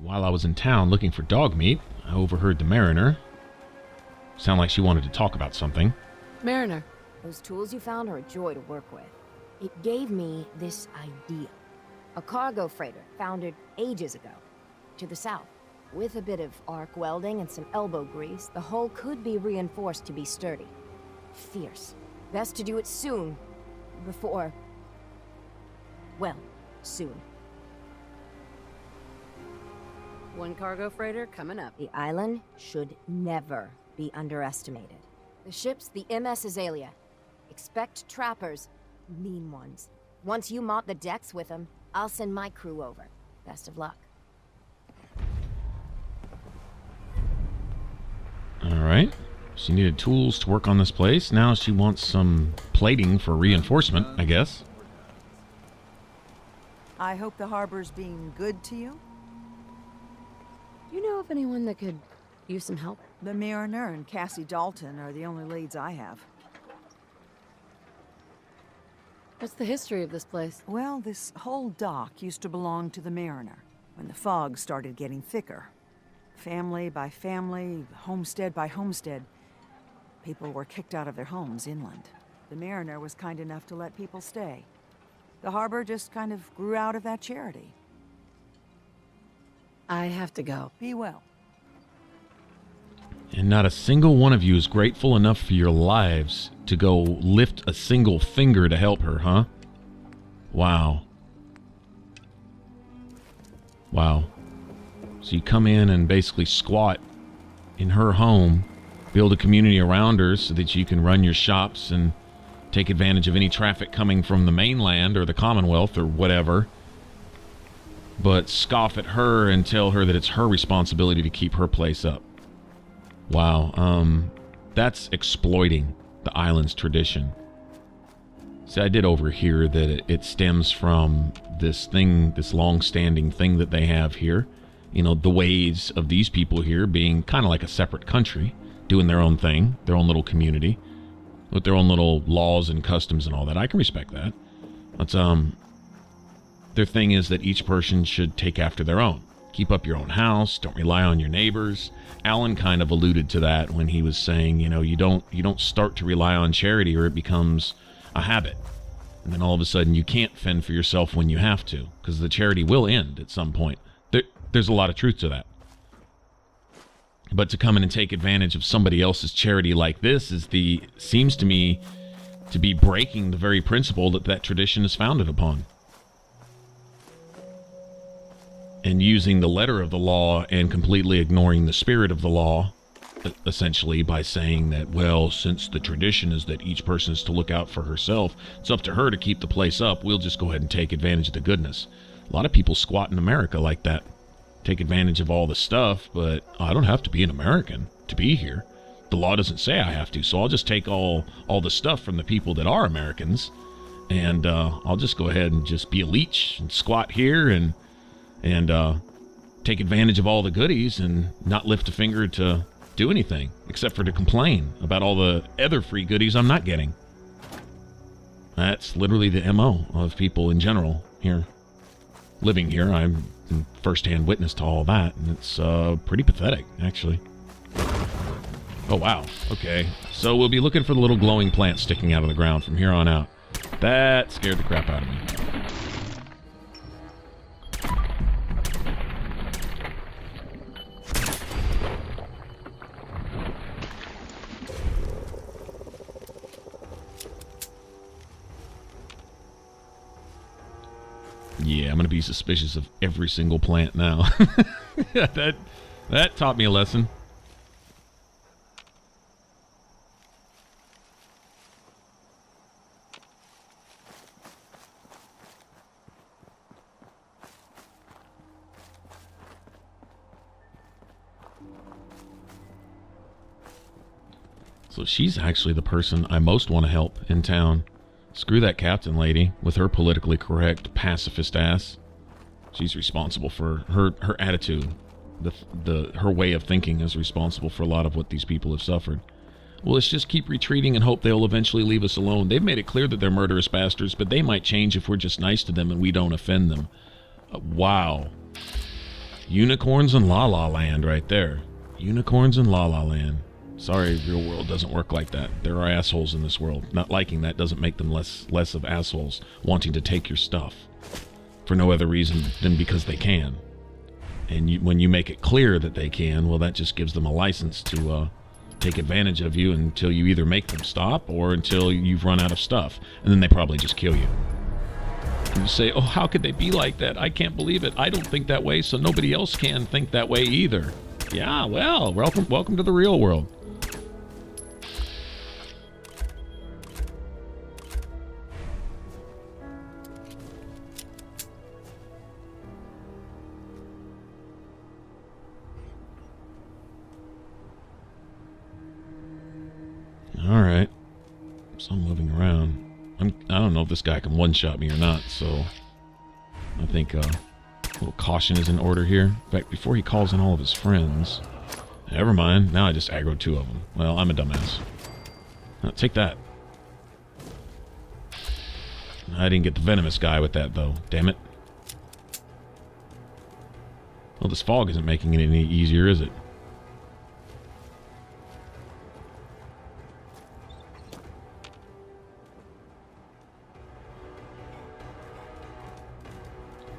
while I was in town looking for dog meat, I overheard the Mariner. Sound like she wanted to talk about something. Mariner. Those tools you found are a joy to work with. It gave me this idea. A cargo freighter founded ages ago. To the south. With a bit of arc welding and some elbow grease, the hull could be reinforced to be sturdy. Fierce. Best to do it soon. Before... well, soon. One cargo freighter coming up. The island should never be underestimated. The ship's the MS Azalea. Expect trappers, mean ones. Once you mop the decks with them, I'll send my crew over. Best of luck. Alright. She needed tools to work on this place. Now she wants some plating for reinforcement, I guess. I hope the harbor's being good to you. Do you know of anyone that could use some help? The Mariner and Cassie Dalton are the only leads I have. What's the history of this place? Well, this whole dock used to belong to the Mariner, when the fog started getting thicker. Family by family, homestead by homestead, people were kicked out of their homes inland. The Mariner was kind enough to let people stay. The harbor just kind of grew out of that charity. I have to go. Be well. And not a single one of you is grateful enough for your lives to go lift a single finger to help her, huh? Wow. Wow. So you come in and basically squat in her home, build a community around her so that you can run your shops and take advantage of any traffic coming from the mainland or the Commonwealth or whatever, but scoff at her and tell her that it's her responsibility to keep her place up. Wow, that's exploiting the island's tradition. See, I did overhear that it stems from this thing, this long-standing thing that they have here. You know, the ways of these people here being kind of like a separate country, doing their own thing, their own little community, with their own little laws and customs and all that. I can respect that. But, their thing is that each person should take after their own. Keep up your own house, don't rely on your neighbors. Alan kind of alluded to that when he was saying, you know, you don't start to rely on charity or it becomes a habit. And then all of a sudden you can't fend for yourself when you have to, because the charity will end at some point. There's a lot of truth to that. But to come in and take advantage of somebody else's charity like this seems to me to be breaking the very principle that tradition is founded upon. And using the letter of the law and completely ignoring the spirit of the law, essentially, by saying that, well, since the tradition is that each person is to look out for herself, it's up to her to keep the place up, we'll just go ahead and take advantage of the goodness. A lot of people squat in America like that. Take advantage of all the stuff, but I don't have to be an American to be here. The law doesn't say I have to, so I'll just take all the stuff from the people that are Americans, and I'll just go ahead and just be a leech and squat here and take advantage of all the goodies and not lift a finger to do anything, except for to complain about all the other free goodies I'm not getting. That's literally the MO of people in general here. Living here, I'm first-hand witness to all that, and it's pretty pathetic, actually. Oh, wow. Okay. So we'll be looking for the little glowing plant sticking out of the ground from here on out. That scared the crap out of me. Yeah, I'm going to be suspicious of every single plant now. Yeah, that taught me a lesson. So she's actually the person I most want to help in town. Screw that captain lady with her politically correct pacifist ass. She's responsible for her attitude. Her way of thinking is responsible for a lot of what these people have suffered. Well, let's just keep retreating and hope they'll eventually leave us alone. They've made it clear that they're murderous bastards, but they might change if we're just nice to them and we don't offend them. Wow. Unicorns and La La Land right there. Unicorns and La La Land. Sorry, real world doesn't work like that. There are assholes in this world. Not liking that doesn't make them less of assholes wanting to take your stuff for no other reason than because they can. And when you make it clear that they can, well, that just gives them a license to take advantage of you until you either make them stop or until you've run out of stuff. And then they probably just kill you. And you say, oh, how could they be like that? I can't believe it. I don't think that way, so nobody else can think that way either. Yeah, well, welcome to the real world. Alright. So I'm moving around. I don't know if this guy can one-shot me or not, so I think a little caution is in order here. In fact, before he calls in all of his friends... Never mind. Now I just aggroed 2 of them. Well, I'm a dumbass. Take that. I didn't get the venomous guy with that, though. Damn it. Well, this fog isn't making it any easier, is it?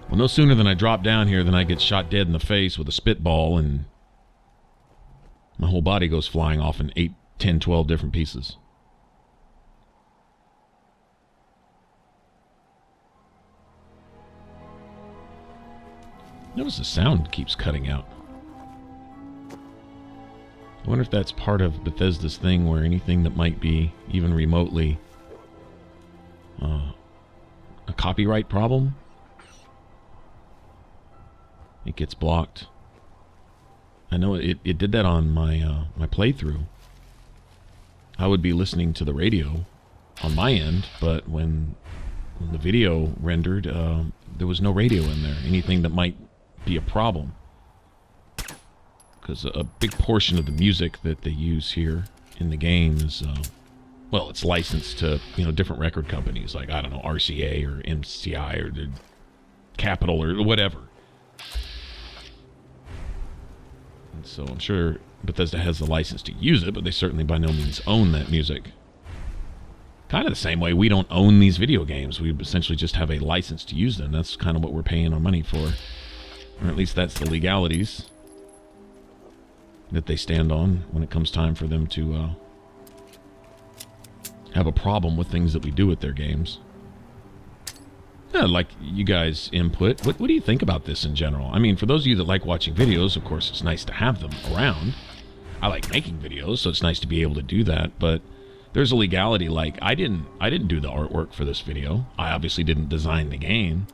Well, no sooner than I drop down here than I get shot dead in the face with a spitball and my whole body goes flying off in 8, 10, 12 different pieces. Notice the sound keeps cutting out. I wonder if that's part of Bethesda's thing where anything that might be even remotely a copyright problem, it gets blocked. I know it did that on my my playthrough. I would be listening to the radio on my end, but when the video rendered, there was no radio in there. Anything that might be a problem. Because a big portion of the music that they use here in the game is, well, it's licensed to, different record companies, like, I don't know, RCA or MCI or the Capitol or whatever. And so I'm sure Bethesda has the license to use it, but they certainly by no means own that music. Kind of the same way we don't own these video games. We essentially just have a license to use them. That's kind of what we're paying our money for. Or at least that's the legalities that they stand on when it comes time for them to have a problem with things that we do with their games. Yeah, like you guys' input. What do you think about this in general? I mean, for those of you that like watching videos, of course, it's nice to have them around. I like making videos, so it's nice to be able to do that, but there's a legality. Like, I didn't do the artwork for this video. I obviously didn't design the game.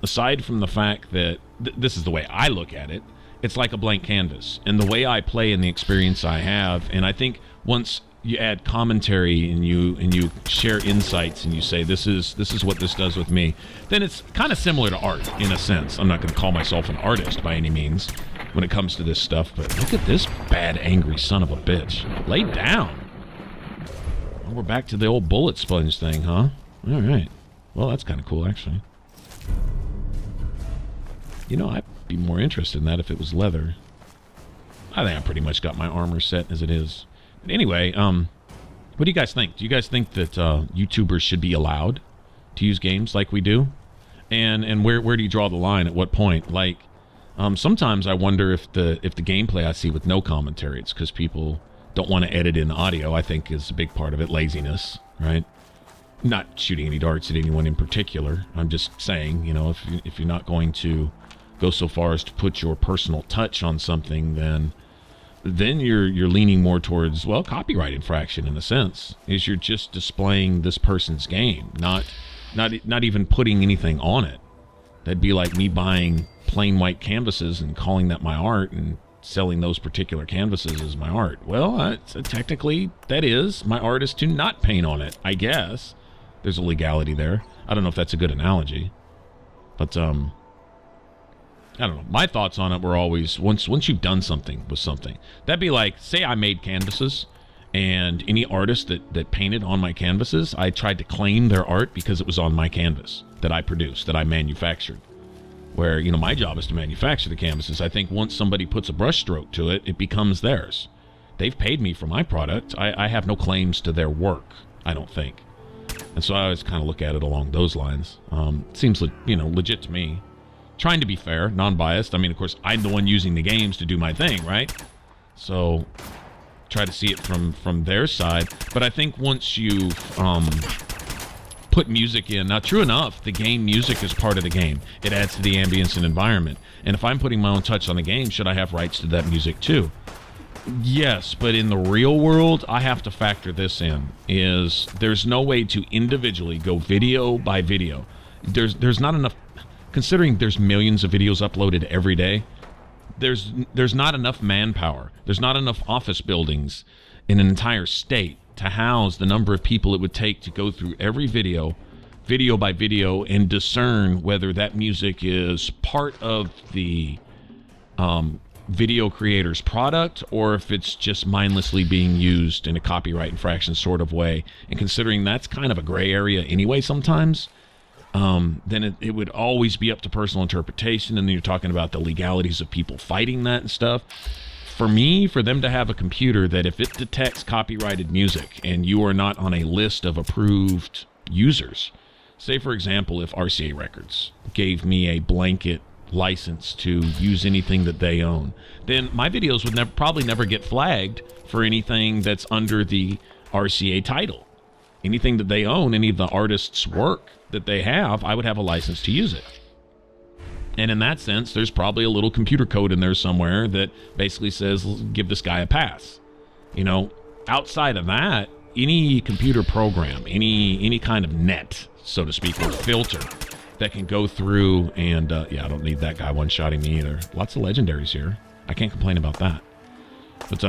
Aside from the fact that this is the way I look at it, it's like a blank canvas. And the way I play and the experience I have, and I think once you add commentary and you share insights and you say this is what this does with me, then it's kind of similar to art in a sense. I'm not going to call myself an artist by any means when it comes to this stuff, but look at this bad, angry son of a bitch. Lay down. Well, we're back to the old bullet sponge thing, huh? All right. Well, that's kind of cool, actually. I'd be more interested in that if it was leather. I think I pretty much got my armor set as it is. But anyway, what do you guys think? Do you guys think that YouTubers should be allowed to use games like we do? And where do you draw the line? At what point? Like, sometimes I wonder if the gameplay I see with no commentary, it's because people don't want to edit in audio. I think is a big part of it. Laziness, right? Not shooting any darts at anyone in particular. I'm just saying, if you're not going to go so far as to put your personal touch on something, then you're leaning more towards, well, copyright infraction in a sense. Is you're just displaying this person's game, not even putting anything on it. That'd be like me buying plain white canvases and calling that my art and selling those particular canvases as my art. Well, technically that is my art is to not paint on it, I guess. There's a legality there. I don't know if that's a good analogy, but I don't know. My thoughts on it were always, once you've done something with something, that'd be like, say I made canvases, and any artist that painted on my canvases, I tried to claim their art because it was on my canvas that I produced, that I manufactured. where, you know, my job is to manufacture the canvases. I think once somebody puts a brush stroke to it, it becomes theirs. They've paid me for my product. I have no claims to their work, I don't think. And so I always kind of look at it along those lines. Seems, you know, legit to me. Trying to be fair, non-biased. I mean, of course, I'm the one using the games to do my thing, right? So try to see it from their side. But I think once you've put music in, now true enough, the game music is part of the game. It adds to the ambience and environment. And if I'm putting my own touch on the game, should I have rights to that music too? Yes, but in the real world, I have to factor this in, is there's no way to individually go video by video. There's not enough, considering there's millions of videos uploaded every day, there's not enough manpower. There's not enough office buildings in an entire state to house the number of people it would take to go through every video by video, and discern whether that music is part of the video creator's product, or if it's just mindlessly being used in a copyright infraction sort of way. And considering that's kind of a gray area anyway sometimes, then it would always be up to personal interpretation, and then you're talking about the legalities of people fighting that and stuff. For me, for them to have a computer that if it detects copyrighted music and you are not on a list of approved users, say for example if RCA Records gave me a blanket license to use anything that they own, then my videos would probably never get flagged for anything that's under the RCA title. Anything that they own, any of the artist's work that they have, I would have a license to use it. And in that sense, there's probably a little computer code in there somewhere that basically says, give this guy a pass. You know, outside of that, any computer program, any kind of net, so to speak, or filter that can go through and, yeah, I don't need that guy one-shotting me either. Lots of legendaries here. I can't complain about that. But,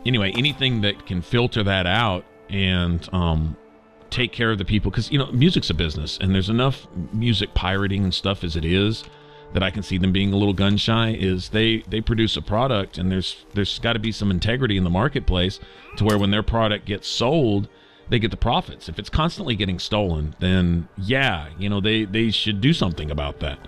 anyway, anything that can filter that out and, take care of the people, because, you know, music's a business, and there's enough music pirating and stuff as it is that I can see them being a little gun shy. Is they produce a product, and there's got to be some integrity in the marketplace to where when their product gets sold, they get the profits. If it's constantly getting stolen, then yeah, you know, they should do something about that.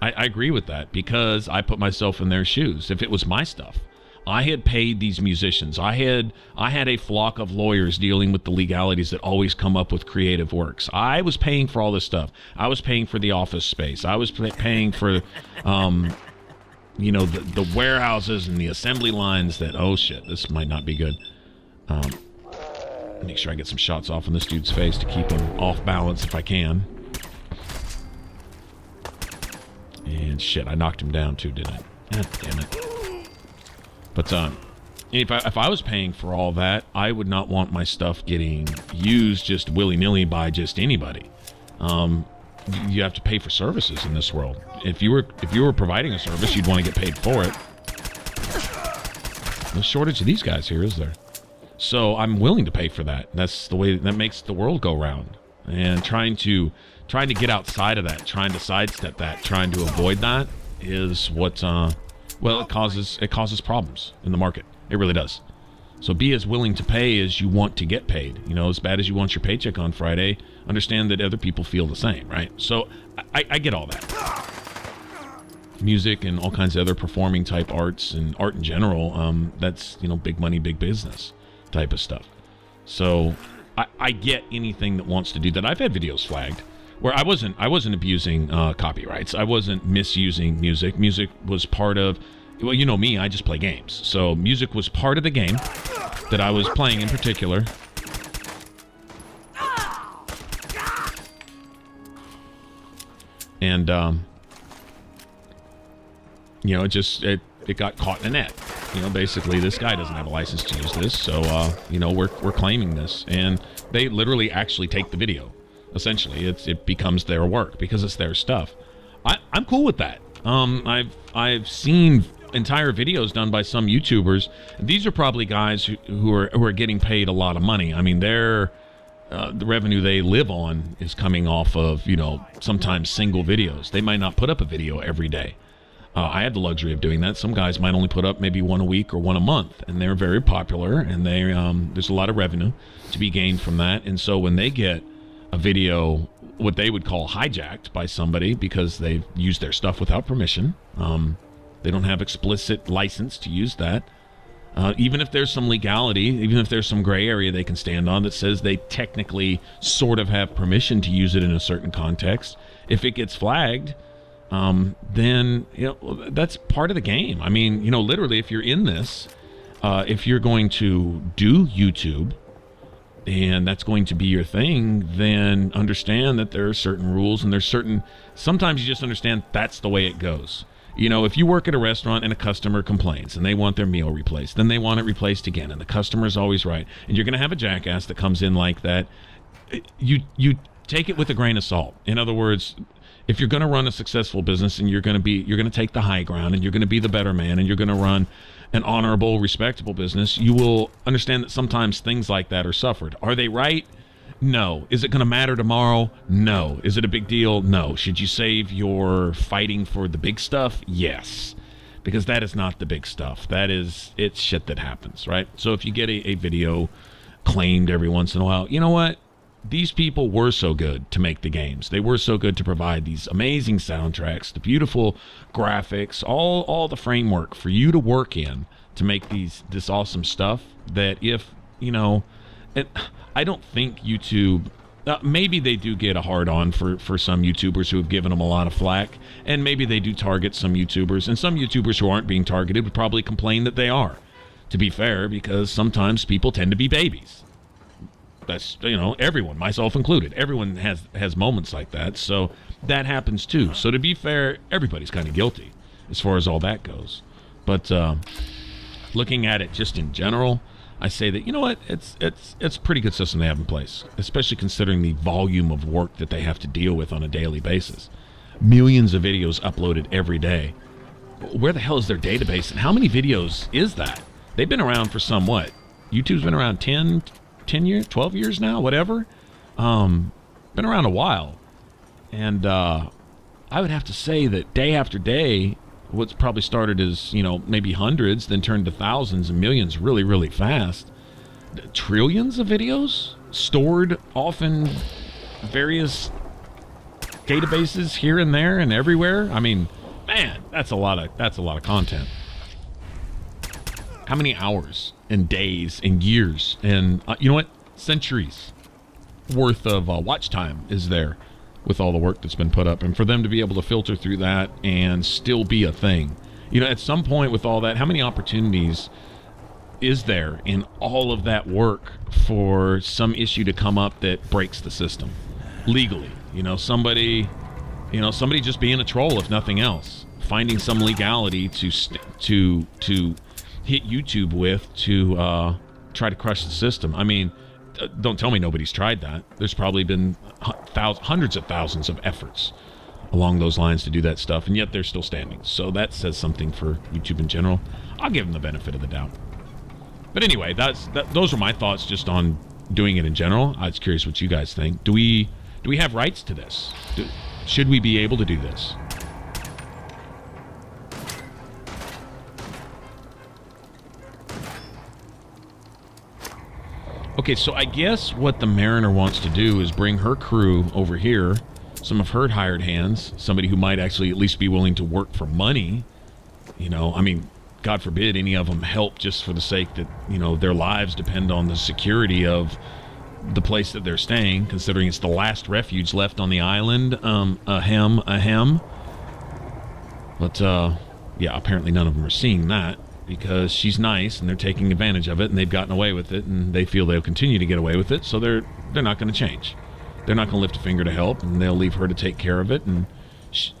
I agree with that, because I put myself in their shoes. If it was my stuff, I had paid these musicians. I had a flock of lawyers dealing with the legalities that always come up with creative works. I was paying for all this stuff. I was paying for the office space. I was paying for, you know, the warehouses and the assembly lines that, oh shit, this might not be good. Make sure I get some shots off on this dude's face to keep him off balance if I can. And shit, I knocked him down too, didn't I? God damn it. But if I was paying for all that, I would not want my stuff getting used just willy-nilly by just anybody. You have to pay for services in this world. If you were providing a service, you'd want to get paid for it. No shortage of these guys here, is there? So I'm willing to pay for that. That's the way that makes the world go round. And trying to get outside of that, trying to sidestep that, trying to avoid that is what well, it causes problems in the market. It really does. So be as willing to pay as you want to get paid. You know, as bad as you want your paycheck on Friday, understand that other people feel the same, right? So I get all that. Music and all kinds of other performing type arts and art in general, that's, you know, big money, big business type of stuff. So I get anything that wants to do that. I've had videos flagged where I wasn't abusing copyrights. I wasn't misusing music. Music was part of, well, you know me, I just play games. So music was part of the game that I was playing in particular. And, you know, it got caught in a net. You know, basically, this guy doesn't have a license to use this, so, you know, we're claiming this. And they literally actually take the video. Essentially, it becomes their work because it's their stuff. I'm cool with that. I've seen entire videos done by some YouTubers. These are probably guys who are getting paid a lot of money. I mean, the revenue they live on is coming off of, you know, sometimes single videos. They might not put up a video every day. I had the luxury of doing that. Some guys might only put up maybe one a week or one a month, and they're very popular, and there's a lot of revenue to be gained from that. And so when they get a video what they would call hijacked by somebody because they've used their stuff without permission. They don't have explicit license to use that. Even if there's some legality, even if there's some gray area they can stand on that says they technically sort of have permission to use it in a certain context, if it gets flagged, then that's part of the game. I mean, literally, if you're in this, if you're going to do YouTube and that's going to be your thing, then understand that there are certain rules and sometimes you just understand that's the way it goes. If you work at a restaurant and a customer complains and they want their meal replaced, then they want it replaced again, and the customer's always right. And you're going to have a jackass that comes in like that. You take it with a grain of salt. In other words, if you're going to run a successful business and you're going to take the high ground and you're going to be the better man and you're going to run an honorable, respectable business, you will understand that sometimes things like that are suffered. Are they right? No. Is it going to matter tomorrow? No. Is it a big deal? No. Should you save your fighting for the big stuff? Yes. Because that is not the big stuff. It's shit that happens, right? So if you get a video claimed every once in a while, you know what? These people were so good to make the games. They were so good to provide these amazing soundtracks, the beautiful graphics, all the framework for you to work in to make this awesome stuff that I don't think YouTube, maybe they do get a hard-on for some YouTubers who have given them a lot of flack, and maybe they do target some YouTubers, and some YouTubers who aren't being targeted would probably complain that they are, to be fair, because sometimes people tend to be babies. That's, everyone, myself included. Everyone has moments like that, so that happens too. So to be fair, everybody's kind of guilty as far as all that goes. But looking at it just in general, I say that, it's a pretty good system they have in place, especially considering the volume of work that they have to deal with on a daily basis. Millions of videos uploaded every day. Where the hell is their database, and how many videos is that? They've been around for YouTube's been around 10 years, 12 years now, whatever. Been around a while. And I would have to say that day after day, what's probably started as, maybe hundreds, then turned to thousands and millions really, really fast. Trillions of videos stored off in various databases here and there and everywhere. I mean, man, that's a lot of content. How many hours and days and years and centuries worth of watch time is there with all the work that's been put up, and for them to be able to filter through that and still be a thing, at some point with all that, how many opportunities is there in all of that work for some issue to come up that breaks the system legally? Somebody just being a troll, if nothing else, finding some legality to hit YouTube with to try to crush the system. I mean, don't tell me nobody's tried that. There's probably been hundreds of thousands of efforts along those lines to do that stuff, and yet they're still standing. So that says something for YouTube in general. I'll give them the benefit of the doubt. But anyway, those are my thoughts just on doing it in general. I was curious what you guys think. Do we have rights to this? Should we be able to do this? Okay, so I guess what the Mariner wants to do is bring her crew over here, some of her hired hands, somebody who might actually at least be willing to work for money. I mean, God forbid any of them help just for the sake that, their lives depend on the security of the place that they're staying, considering it's the last refuge left on the island. Ahem. But, yeah, apparently none of them are seeing that, because she's nice and they're taking advantage of it and they've gotten away with it and they feel they'll continue to get away with it, so they're not going to change. They're not going to lift a finger to help, and they'll leave her to take care of it, and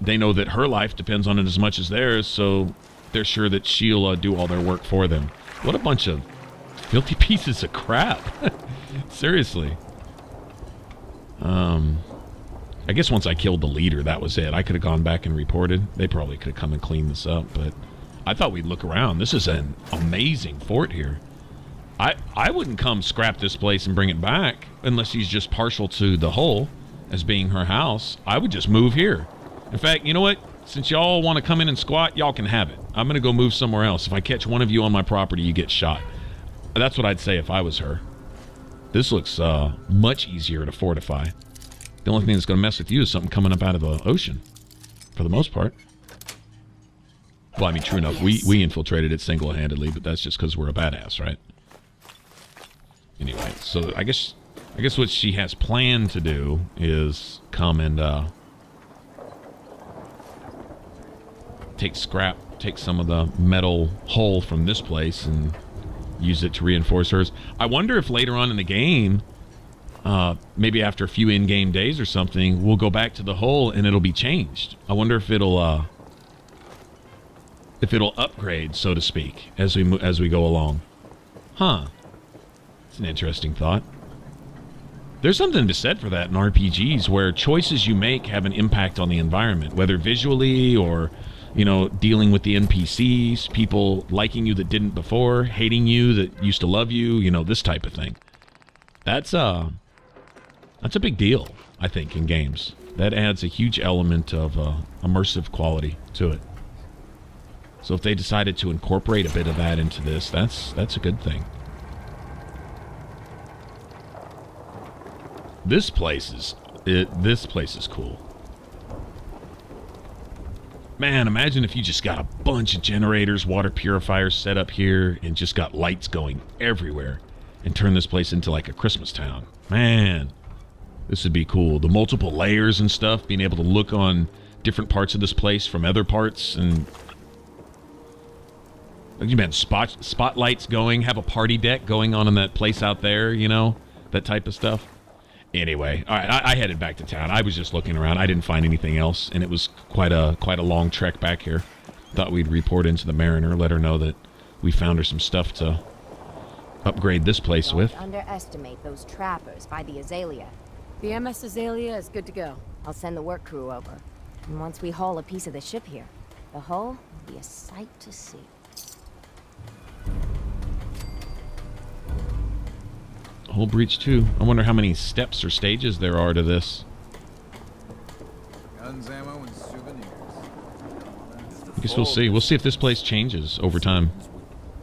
they know that her life depends on it as much as theirs, so they're sure that she'll do all their work for them. What a bunch of filthy pieces of crap. Seriously. I guess once I killed the leader, that was it. I could have gone back and reported. They probably could have come and cleaned this up, but I thought we'd look around. This is an amazing fort here. I wouldn't come scrap this place and bring it back unless he's just partial to the hull as being her house. I would just move here. In fact, you know what? Since y'all want to come in and squat, y'all can have it. I'm going to go move somewhere else. If I catch one of you on my property, you get shot. That's what I'd say if I was her. This looks much easier to fortify The only thing that's going to mess with you is something coming up out of the ocean, for the most part. Well, I mean, true enough, we infiltrated it single-handedly, but that's just because we're a badass, right? Anyway, so I guess what she has planned to do is come and take some of the metal hull from this place and use it to reinforce hers. I wonder if later on in the game, maybe after a few in-game days or something, we'll go back to the hull and it'll be changed. I wonder if it'll upgrade, so to speak, as we go along. Huh. It's an interesting thought. There's something to be said for that in RPGs, where choices you make have an impact on the environment, whether visually or, you know, dealing with the NPCs, people liking you that didn't before, hating you that used to love you, you know, this type of thing. That's a big deal, I think, in games. That adds a huge element of immersive quality to it. So if they decided to incorporate a bit of that into this, that's a good thing. This place is cool. Man, imagine if you just got a bunch of generators, water purifiers set up here, and just got lights going everywhere, and turn this place into like a Christmas town. Man, this would be cool. The multiple layers and stuff, being able to look on different parts of this place from other parts, and you man, spotlights going, have a party deck going on in that place out there, you know, that type of stuff. Anyway, all right, I headed back to town. I was just looking around. I didn't find anything else, and it was quite a long trek back here. Thought we'd report into the Mariner, let her know that we found her some stuff to upgrade this place with. Don't underestimate those trappers by the Azalea. The MS Azalea is good to go. I'll send the work crew over. And once we haul a piece of the ship here, the hull will be a sight to see. Hull breach 2. I wonder how many steps or stages there are to this. Guns, ammo, and souvenirs. I guess we'll see. We'll see if this place changes over time.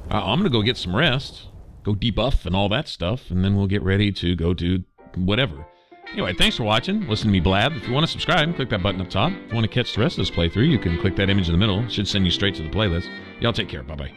I'm gonna go get some rest, go debuff and all that stuff, and then we'll get ready to go do whatever. Anyway, thanks for watching. Listen to me blab. If you want to subscribe, click that button up top. If you want to catch the rest of this playthrough, you can click that image in the middle. It should send you straight to the playlist. Y'all take care. Bye-bye.